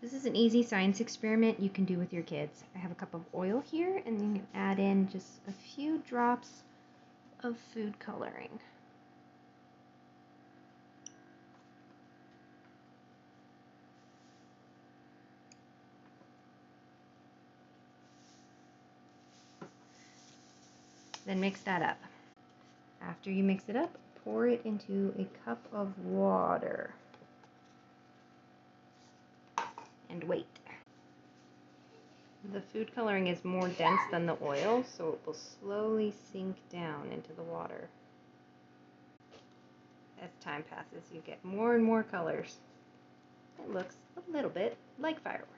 This is an easy science experiment you can do with your kids. I have a cup of oil here, and you can add in just a few drops of food coloring. Then mix that up. After you mix it up, pour it into a cup of water and wait. The food coloring is more dense than the oil, so it will slowly sink down into the water. As time passes, you get more and more colors. It looks a little bit like fireworks.